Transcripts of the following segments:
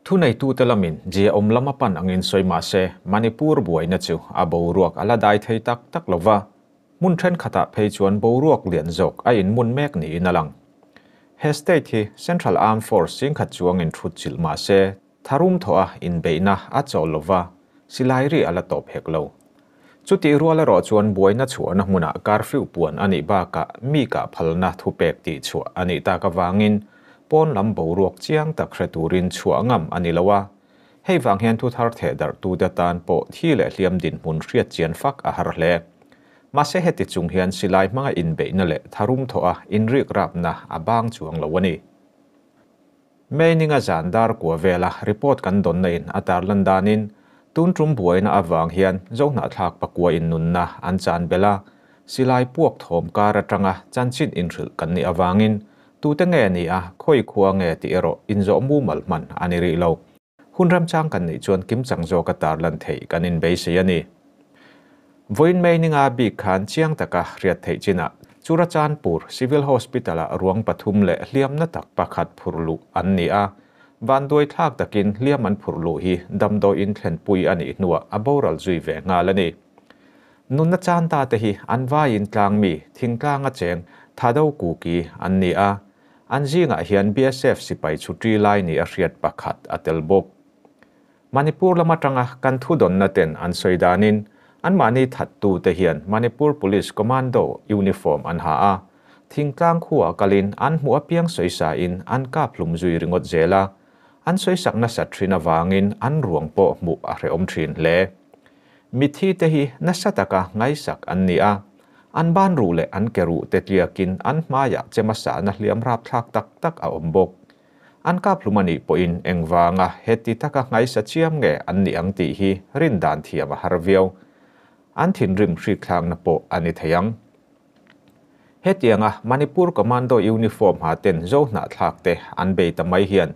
thu nei tu telamin je om lama pan angin soima se Manipur buai na chu a boruak ala dai thei tak tak lova mun then khata phei chuan boruak lian jok a in mun mek ni inalang State hi Central Armed Force sing khat chuang in thut chil ma se tharum thoa in beina a chaw lova silai ri ala top heklo chuti ruala ro chuan buai na chuan hmuna curfew puan ani ba ka mi ka phalna thu pek ti chu ani ta ka wangin pon lam boruak chiang tak hreturin chuangam ani lawa hei wang hian thu thar the dar tu da tan po thi le hliam din mun hriat chian fak a har hle ma se heti chung hian silai manga in beina le tharum thoa in rik rap na abang chuang lawani meininga zandar ko vela report kan don nei atar landanin tun trum buaina awang hian zona thlak pakua in nunna an chan bela silai puak thom kara tanga chanchin in ril kan ni awangin tu te nge ni a khoi khuwa nge ti ero in zo mu malman ani ri lo hunram chang kan ni chuan kim changzo ka tar lan thei kan in be se ani voin meininga bi khan chiang taka riat thei china Churachandpur Civil Hospital a ruang pathum le hliam na tak pakhat phurlu an ni a vandoi thak takin hliam an phurlu hi damdo in thlen pui ani nuwa aboral zui ve nga lani nunna chan ta te hi anwa in tlang mi thingtlang a cheng thado ku ki an ni a anjinga hian BSF sipai chutri lai ni a hriat pakhat atel bok Manipur lama tanga kan thu don na ten an soidanin an mani that tu te hian Manipur Police Commando uniform an ha a thingtlang khuwa kalin an hmuh piang soisa in an ka phlum zui ringot zela an soisak na satrina wangin an ruang po mu a hreom thin le mithi te hi nasataka ngaisak an ni a an ban ru le an keru te tliakin an hmaya chemasa na hliam rap thak tak tak a ombok an ka phlumani po in engwanga heti taka ngaisa chiam nge an ni ang ti hi rin dan thiam a harviau an thin rim hri thlang na po ani theyang hetianga Manipur Commando uniform ha ten zo na thlak te an be tamai hian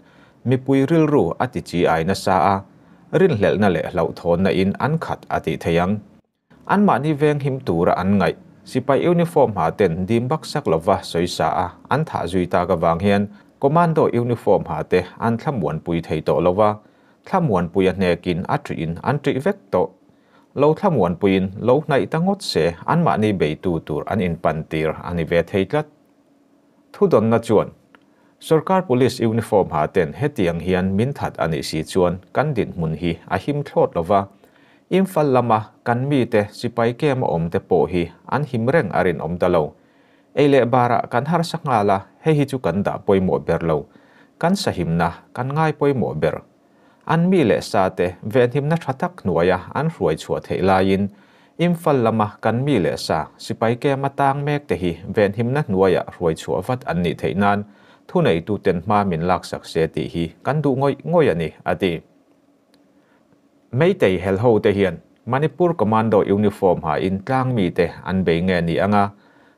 mi pui ril ru ati chi ai na sa a rin hlel na le hlau thon na in an khat ati theyang an mani veng him tura an ngai sipai uniform ha ten dim bak sak lova soisa a an tha zui ta ka wang hian Commando uniform ha te an thlamwan pui thei to lova thlamwan pui a hnekin atri in an tri vek to lo thamwan puin lo nai tangot se an ma ni be tu tur an in pantir ani ve theitlat thu don na chuan sarkar police uniform ha ten hetiang hian min that ani si chuan kan din mun hi a him thlot lova imphal lama kan mi te sipai kem om te po hi an him reng arin om dalo eile bara kan har sakngala he hi chu kan da poimo berlo kan sahimna kan ngai poimo ber an mi le sa te ven him na thatak nuaya an ruai chua thei lain imphal lama kan mi le sa sipai ke matang mek te hi ven him na nuaya ruai chua vat an ni theinan thu nei tu ten ma min lak sak se ti hi kan du ngoi ani ati meitei hel ho te hian Manipur Commando uniform ha in tlang mi te an be nge ni anga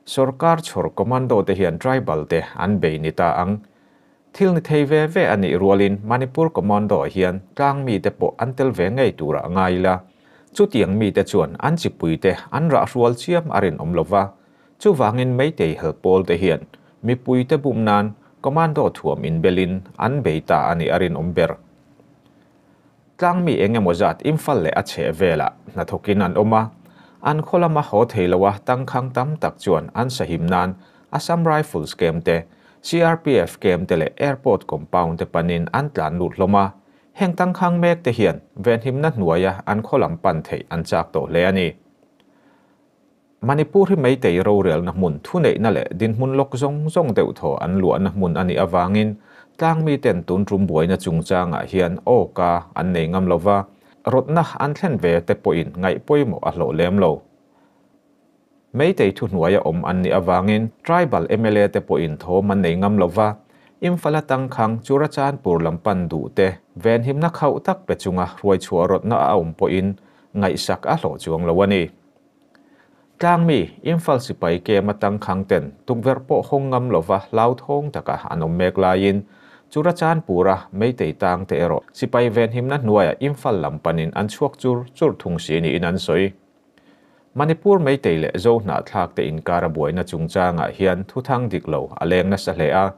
sarkar chhor commando te hian tribal te an be ni ta ang thil ni thei ve ani rualin Manipur Commando hian tlang mi te po antel ve ngei tura ngaila chu tiang mi te chuan an chipui te an ra rual chiam arin omlova chu wangin meitei helpol te hian mi pui te bumnan commando thuam in belin an beita ani arin omber tlang mi engemozat imphal le a che vela na thokin an oma an kholama ho theilawa tangkhang tam tak chuan an sahimnan Assam Rifles kem te CRPF kem tele airport compound te panin an tlan lut loma heng tangkhang mek te hian ven him na hnuaya an kholam pan thei an chak to le ani Manipur hi meitei ro rel na mun thu nei na le din mun lok zong deuh tho an lu na mun ani awangin tlang mi ten tun rum buaina chungchanga hian o ka an nei ngam lova rotna an thlen ve te po in ngai poimo a hlo lem lo meitei thu hnuaya om an ni awangin tribal MLA te po in tho man nei ngam lova imfala tangkhang Churachandpur lampan du te ven him na khau tak pe chunga ruai chua rotna a om po in ngai sak a hlo chuang lawani tlang mi imphal sipai ke matang khang ten tukver po hongam lova lau thong taka anom mek lain Churachandpura meitei tang te ero sipai ven him na hnuaya imphal lampanin an chuak chur thung si ni in an soi Manipur meitei le zo na thlak te in kara buaina chungchanga hian thu thang diklo aleng na sa hle a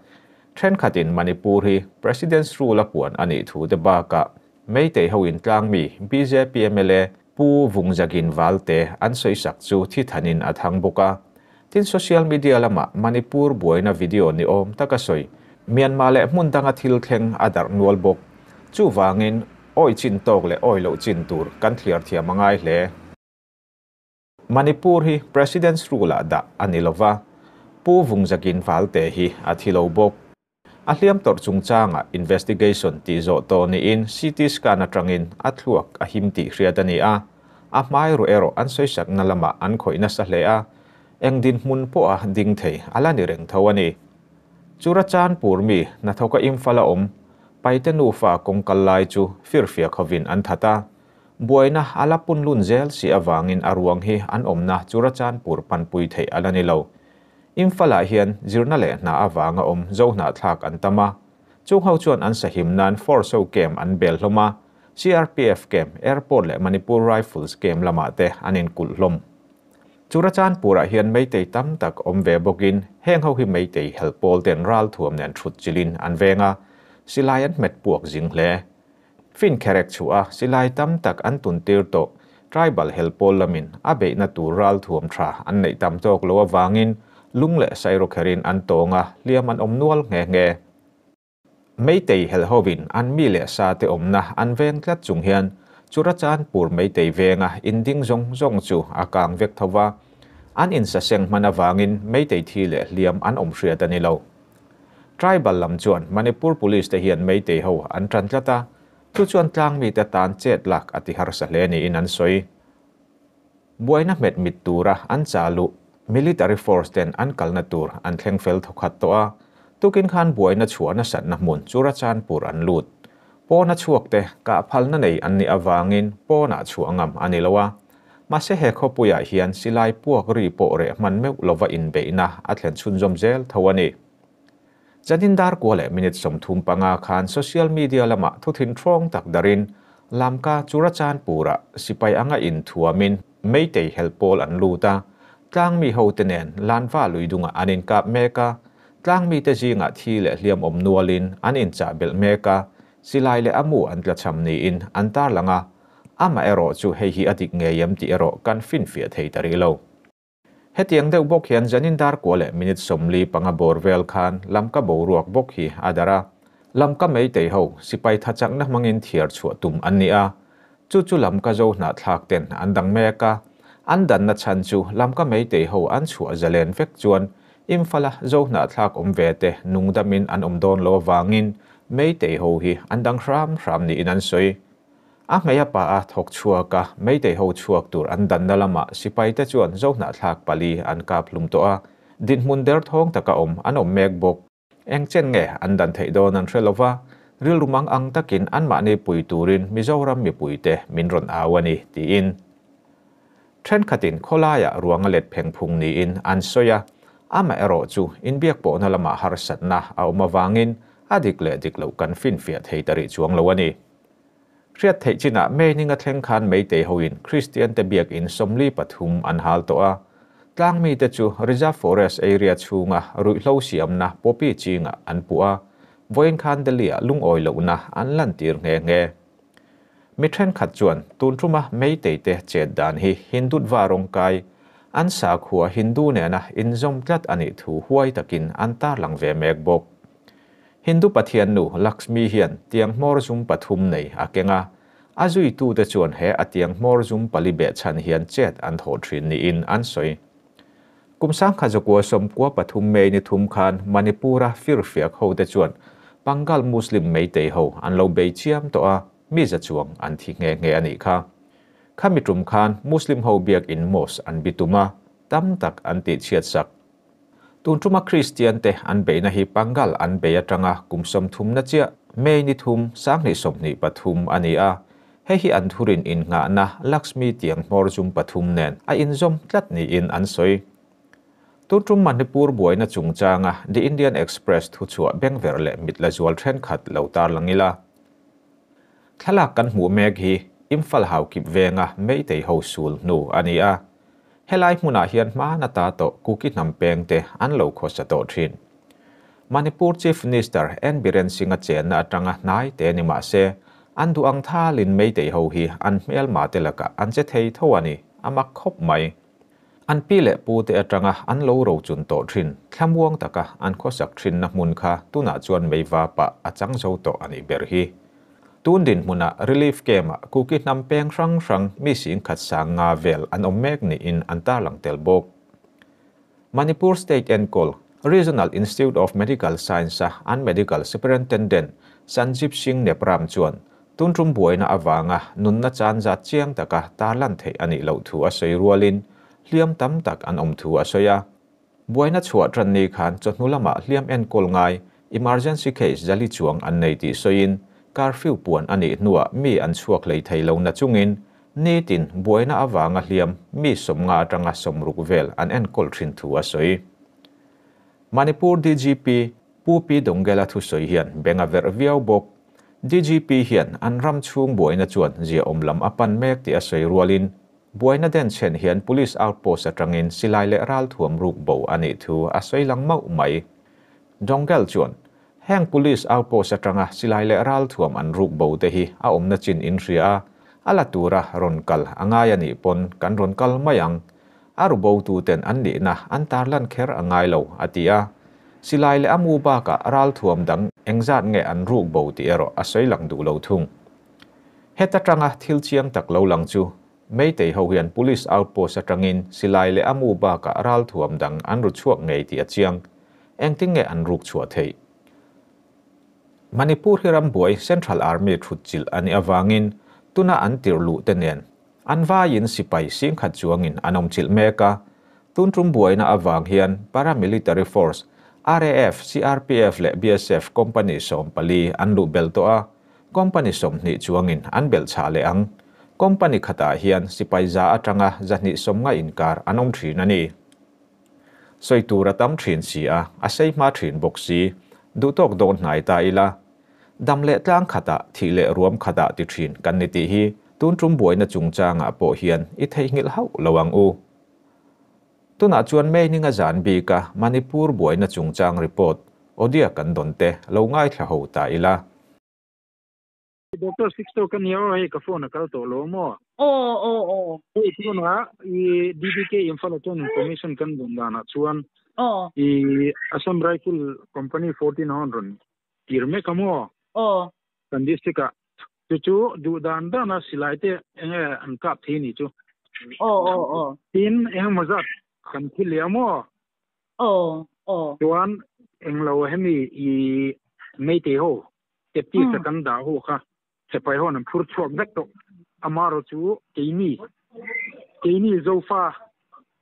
Tren khatin Manipur hi President's rule apuan ani thu de ba ka Meitei hoin tlang mi BJP MLA pu vungjagin valte an soisak chu thi thanin athang boka tin social media lama Manipur buaina video ni om takasoi Myanmar le mundanga thil thleng adar nual bok chu wangin oi chin tok le oi lo chin tur kan thliar thia mangai hle Manipur hi President's rule da anilova pu vungjagin valte hi athilo bok Ahliam tor chungchanga investigation ti zo to ni in CT scan atangin atluak ahimti hriadani a mai ro ero an soisak na lama an khoina sa hle a engdin mun po a ding thei alani reng thawani Churachan purmi na thoka imfala paitenu fa kongkallai chu firfia khovin an thata buaina alapun lunzel si awangin arwang hi an omna Churachan pur panpui thei alani lo Imfala hian zirnale na awanga zohna thak antama chung ho chuan an sahim nan forso game an bel hloma CRPF game airport le Manipur Rifles game lama te anin kulhlom Churachan pura hian meitei tam tak ve bokin heng ho hi meitei helpol ten ral thuam nen thut chilin an venga silayan met puak jingle fin kherek chua silai tam tak an tun tir to tribal helpol lamin abe na tu ral thuam tha an nei tam tok lo awangin lung le sairo kherin an tonga liam an nual nge Meitei helhovin an mi le sa te omna an veng tlat chung hian Churachan pur meitei venga inding zong chu akang vek thawa an in sa seng manawangin meitei thi le liam an hriat ani lo tribal lam chuan Manipur police te hian meitei ho an trantlata chu chuan tlang mi te tan chet lak ati har sa hle ni in an soi buaina met mit tura an chalu military force ten an kalnatur an thlengfel thokhat to a tukin khan buaina chuana sat na mun Churachan pur an lut pona chuak te ka phalna nei an ni awangin pona chuangam ani lowa mase he khopuya hian silai puak ri po re man meu lova in beina athlen chunjom zel thawani janindar ko le minute somthum panga khan social media lama thuthin throng tak darin lamka Churachan pura sipai anga in thuamin meitei helpol an luta tlang mi ho tenen lanwa luidunga anin kap meka tlang mi te jinga thi le hliam nualin anin cha bel meka silai le amu an tla chamni in antar langa ama ero chu hei hi adik nge yam ti ero kan fin fia thei tari lo hetiang deuh bok hian janindar ko le minute somli panga borvel khan lamka boruak bok hi adara lamka meitei ho sipai thachak na mangin thiar chu tum ania chu lamka zo na thlak ten andang meka andan na chan chu lamka meitei ho an chu zalen vek chuan imfala zo na thlak vete nungdamin an don lo wangin meitei ho hi andang ram ni in an soi a meya pa a thok chua ka meitei ho chuak tur andan dalama sipai te chuan zo na thlak pali an kap lum to a din mun der thong taka an mek bok eng chen nge andan thei don an threlova ril rumang ang takin an ma ne pui turin mizoram mi puite minron awani ti in Tren khatin kholaya ruanga let phengphung ni in an soya ama ero chu in biak po na lama har satna au mawangin adik le diklo kan fin fia thei tari chuang lawani riat thei china me ninga thleng khan meitei hoin Christian te biak in somli pathum an hal to a tlang mi te chu reserve forest area chunga rui hlo siam na popi chinga an puwa voin khan delia lung oi lo na an lan tir nge Mitren khat chuan tuntruma meitei te chet dan hi hindut warong kai an sa khua hindu ne na inzom tlat ani thu huai takin antar lang ve mek bok hindu pathian nu Lakshmi hian tiang mor zum pathum nei akenga azui tu te chuan he atiang mor zum palibe chan hian chet an tho thin ni in an soi kumsang khajokwa som kwa pathum me ni thum khan Manipura firfiak ho te chuan Bengal Muslim meitei ho an lo be chiam to a mi za chuang an thi nge ani kha khamitrum khan Muslim ho biak in mos an bituma tam tak an ti chiat sak tuntruma Christian te an be na hi Bengal an be atanga kumsom thum na chia me ni thum sang ni som ni pathum ani a he hi an thurin in nga na Lakshmi tiang mor zum pathum nen a in zom tlat ni in an soi Tutrum Manipur buaina chungchanga The Indian Express thu chua bengver le mitla zual thren khat lautar langila thalak kan hmu mek hi imfal hau kip venga meitei ho sul nu ania helai hmuna hian ma na ta to kuki nampeng te an lo khosa to thin Manipur Chief Minister N Biren Singh chen na atanga nai te ni ma se an du ang tha lin mei te ho hi an mel ma te laka an che thei thowani amak khop mai an pi le pu te atanga an lo ro chun to thin thlamwang taka an kho sak thin na mun kha tuna chuan meiwa pa achang zo to ani ber hi tun din muna relief kema kuki nam peng rang mi sing khat sang nga vel an omek ni in antar lang tel bok Manipur State Encol Regional Institute of Medical Science and Medical Superintendent Sanjip Singh Nepram chuan tunrum buai na awanga nun na chan za chiang taka talan thei ani lo thu a sei rualin hliam tam tak an om thu a soya buai na chhuat ran nei khan chotnulama hliam Encol ngai emergency case jali chuang an nei ti soin curfew puan ani nuwa mi an chuak lei thei lo na chungin netin buai na awanga hliam mi somnga atanga somruk vel an Encol thin thu a soi Manipur DGP Pupi Dongela thu soi hian benga ver viau bok DGP hian an ram chung buai na chuan zia omlam apan mek ti a soi rualin buai na den chen hian police outpost atangin silai le ral thuam ruk bo ani thu a soi lang mau mai Dongel chuan heng police outpost atanga silai le ral thuam an ruk bo te hi a omna chin in ria ala tura ronkal angai ani pon kan ronkal mayang arubo tu ten an ni na an tarlan kher angai lo atia silai le amu ba ka ral thuam dang engzat nge an ruk bo ti ero asoi lang du lo thung heta tanga thil chiang tak lo lang chu mei te ho hian police outpost atangin silai le amu ba ka ral thuam dang an ru chuak ngei ti achiang engting nge an ruk chua thei Manipur hiram buai Central Army thutchil ani awangin tuna an tirlu tenen anwa yin sipai sing khat chuangin anom chil meka tuntrum buai na awang hian paramilitary force RAF CRPF le BSF company som pali an lu bel to a company som ni chuangin an bel cha le ang company khata hian sipai za atanga zani som nga inkar anom thin ani soitura tam thin si a asei ma thin boxi du tok don nai ta ila damle tlang khata thile ruam khata ti thin kan ni ti hi tuntrum buai na chungchanga po hian I thei ngil hau lawang u tuna chuan mei ninga zan bi ka Manipur buai na chungchang report odia kan donte lo ngai thla ho ta ila Doctor Sixto kan yo he ka phone kal to lo mo e tuna I DBK information kan dana chuan I Assam Rifle Company 1400 kirme kamo kan distika chu du dan dana silaite enge an kap thini chu tin eng mazat kan thiliamo chuan englo hemi I meite ho tepti sakan da ho kha sepai ho nan phur chuak dak to amaro chu keini zofa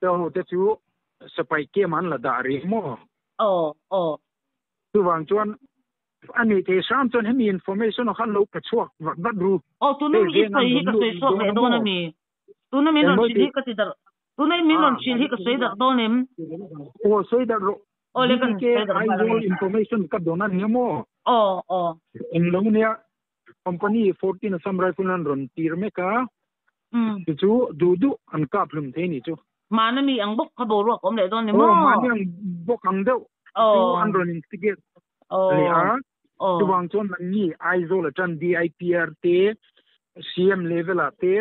te ho te chu sepai ke man la da ri mo tu wang chuan ani te sam chon hemi information khan lo ka chuak wat ru tu na mi sai hi ka sei so le do na mi tu na mi lon chi hi ka ti dar tu na mi lon chi hi ka sei dar do nim sei dar ro le kan ke ai zo information ka do na ni mo en lo nia company 14 Assam Rifle and ron tir me ka chu du an ka plum the ni chu mana mi ang bok ka bo ro kom le do ni mo mana ang bok ang deu chu an ron instigate le a tu wang chon ni aizo la chan DIPR te CM level a te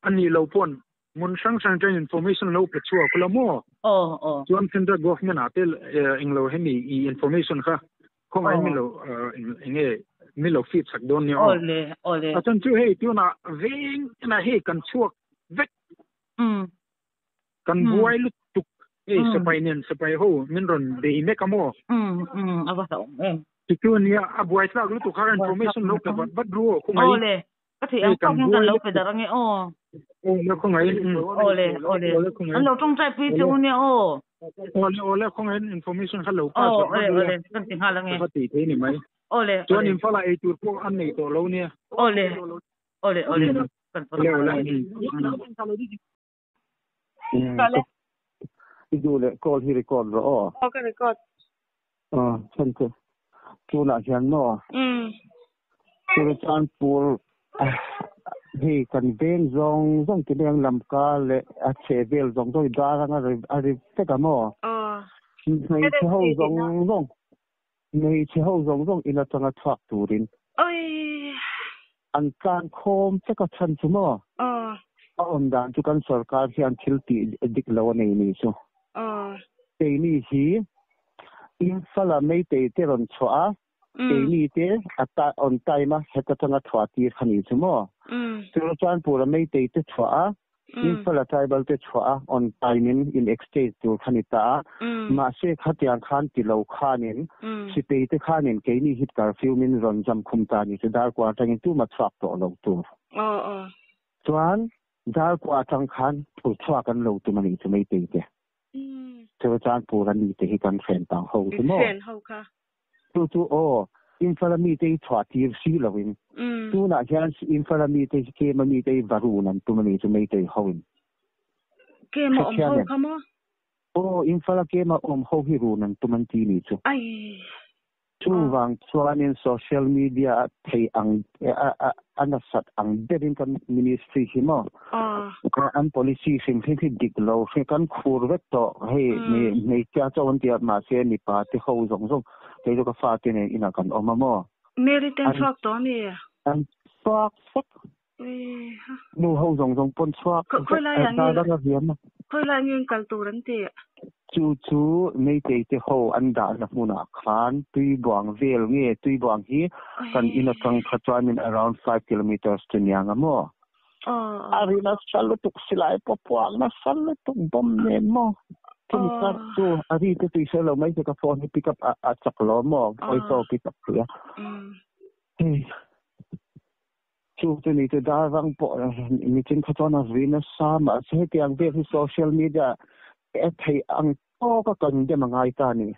ani lo pon mun sang chen information lo pe chu akula mo chuan central government atel inglo hemi I information kha khong ai milo inge milo fit sak don ni ole atan chu he tu na veng na he kan chuak vek kan buai lu tuk sepai ho min ron de me kamo aba sa em tu ni a buai sak lu tuk kha information lo ka bat ru khong ai ole ka thi ang kong kan lo pe darang e lo khong ai ole an lo tong chai pi chu ni ole khong ai information kha lo pa ole kan ting halang e ka ti the ni mai ole chuan in fala e tur ko an nei to lo ni ole kan kale idule call hi record ro okay record chante tu na hian no tu chan pur hi kan ben zong ti beng lam ka le a che bel zong doi da nga a ri te ka mo nei ho zong ในเชี่ยวรงอินาจังทักตูรินอันการโคมจะก็ชันสมออันดันจุกันสกัดที่อันทิลตีดิกลาวในนี้ซูเตนี่ฮีอินฟลาไม่เตเตรอนชัวเตนี่เตอัตตาอันไตมาเหตุจังทัวตีขันสมอจุลจานปูระไม่เตเตชัวอินฟลาไทบัลเตชัวอันไตมินอินเอ็กซ์เตจูขันิตามาเชขัดยานขันติลาวขานินสิเตเตขานินเกนี่ฮิตการฟิวมินรอนจำคุมตานิจะดาร์กว่าจังตู้มาทรัพย์ตัวลงตัวจวนดาร์กว่าจังขันถูกทว่ากันลงตัวมันจะไม่เตเตจุลจานปูระมีเตฮิกันแฟนต่างหูสมอตัวโออินฟลามีเตชัวตีร์ซีลวินตัวน่ะยันอินฟลามีเตเกมันมีเตบารูนันตัวมันจะไม่เตหูวินเกมอมหูค่ะมั้งโอ้อินฟลาเกมอมหูฮิรูนันตัวมันทีนี่จูชูวังชวนในโซเชียลมีเดียเทอันนั้นสัตอังเดรินกันมินิสทรีใช่ไหมอัน policy สิ่งที่ดิกเราสิ่งกันคูร์เวตโตให้ในเจ้าวันที่มาเสียนิพาที่เขาส่งเดี๋ยวก็ฟาดเนี่ยอินากันออกมาโม่เมริเตนฟอกตัวนี่อันฟอกนูเขาส่งปนฟอกค่อยไล่อย่างนี้ค่อยไล่เงินกันตัวนั้นเตะจูไม่เตะเขาอันด่านักมุนาขานตุยบวงเวลเงี้ยตุยบวงฮีกันอินากังขจรมิน around 5 kilometers ตัวนี้งั้นโม่อารีนัสชัลตุกสิไลปปวงนัสชัลตุกบอมเนมโม่ที่มีการจูอารีตุยเชลเราไม่จะกับฟอนให้ pick up อาจักรล้อโม่ไอ้โซ่ pick up เพื่อจูตัวนี้จะได้รังปอมีจริงขจรนัสวินัสสามารถใช้ที่อังเดียที่โซเชียลมีเดียไอ้อังก็กันเดี๋ยวมันง่ายตานี่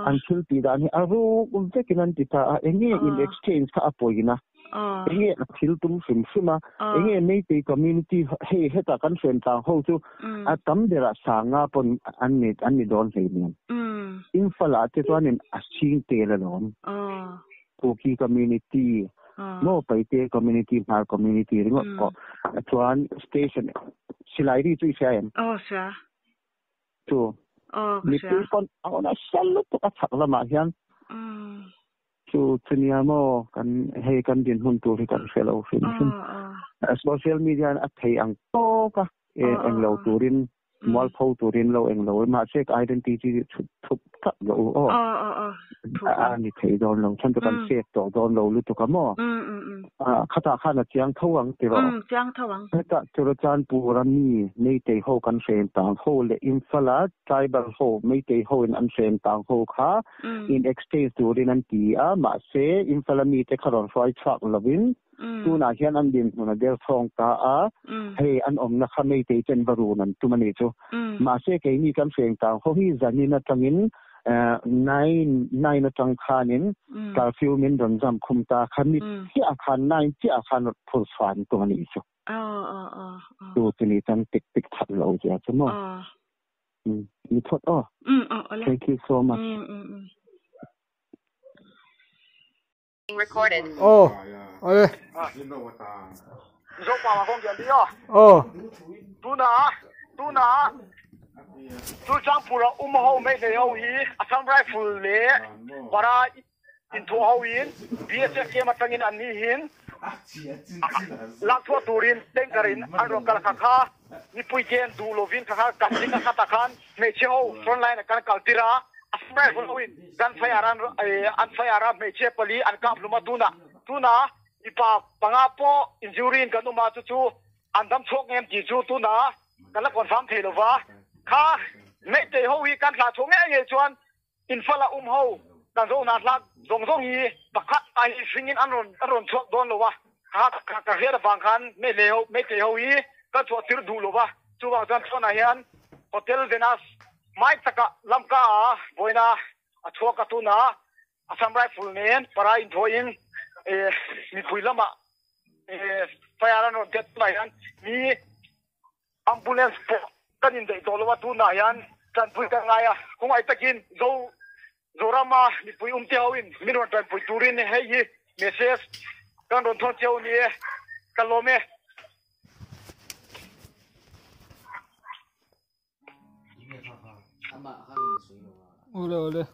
อันคิดปีดานี่อารูอุ้มเจกินันติตาเองเนี่ย in exchange ข้าป่วยนะเองเนี่ยคิดตุ้มฟิมฟิมาเองเนี่ยไม่ตี community ให้ตากันเส้นทางเขาจูตั้มเดรัสางาปนอันนี้โดนเลยเนี่ยอินฟลาเจตัวนี้อาชีพเตลล้อมคุกกี้ community โม่ไปเตะ community มา community เรื่องก็ชวน station สิไลดีจุยเสียนใช่จูมีปีคนเอาหน้าเชลล์ตัวกระชักละมาเฮียนจูที่นี่โม่กันให้กันดินหุ่นตัวที่กันเฟลล์ฟินโซเชียลมีเดียอัดให้อังโตก็เอ็งเราตัวรินมอลพูตัวรินเราเอ็งเรามาเช็ค identity ทุกทับเราอันนี้ที่โดนเราฉันจะกันเช็คตัวโดนเราหรือตัวกันโม่ข้าตาข้าน่ะเจียงทวังตีรอเจียงทวังแต่จุลจานปูรามีไม่เตะหูกันเฟนต่างหูเลยอินฟลาไทบัลหูไม่เตะหูอันเฟนต่างหูค่ะอินเอ็กซ์เทนตัวรินันตีมาเซอินฟลามีเตะขรอนไฟชักลวินตัวน่าเห็นอันดินตัวน่ะเดลทองตาเฮอันอมนักไม่เตะเจนบารูนันตัวมันนี่จูมาเซเกนี่กันเฟนต่างหูฮิจานินัตังินนายนักจังขานินการฟิวมินดอนจำคุมตาขันนิที่อาคารนายที่อาคารพูดสวรรค์ตัวนี้จ้ะดูตัวนี้ตั้งติ๊กทัดเราจ้ะใช่ไหมมีทดthank you so much recorded โอ้เอ้ย你说爸爸空间的呀โอ้ดูนะดูจังปูระอุ้มเขาไม่ได้เอาฮีอาซัมไรฟูลเล่ปาราอินทัวเขาหิน BSF เกมาตั้งอินอันนี้หินลักทัวตูรินเต็งกรินอันรวมกันข้านี่ปุยเกนดูโลวินข้ากันจิงข้าตะคันไม่เชี่ยวฟรอนไลน์กันกัลติระอาซัมไรฟูลวินกันไฟอารันอันไฟอารันไม่เชี่ยวปลีอันกับลุมาดูนะอีป้าปังอาโปอินจูรินกันอุมาจูอันดำชกเงินจีจูดูนะกันละคนฟังเทลวะข้าไม่เตะหูวีกันขาชงเงี้ยชวนอินฟลาหูกันโซนาลักส่งยีปักขัดไอฟิงินอันรอนชกโดนหรอวะข้ากระเฮียบางคันไม่เลี้ยวไม่เตะหูวีก็ชวนติดดูหรอวะจูบางจันทร์นายฮันโฮเทลเดนัสไม่ตะกะลำกาบอยนาชัวกตูนาอาซัมไรฟูลเนียนปราอินทวินมีคุยละมาไฟอารันเด็ดนายฮันมีอัมบูเลนส์กันอินเดียตัวละว่าตูนายันกันปุยกันไงคงไอ้ตะกินโซรามามีปุยเที่ยวอินมินวันกันปุยตูรินเฮียเมสเซสกันโดนทอนเที่ยวนี่กันโลเมโอ้เลย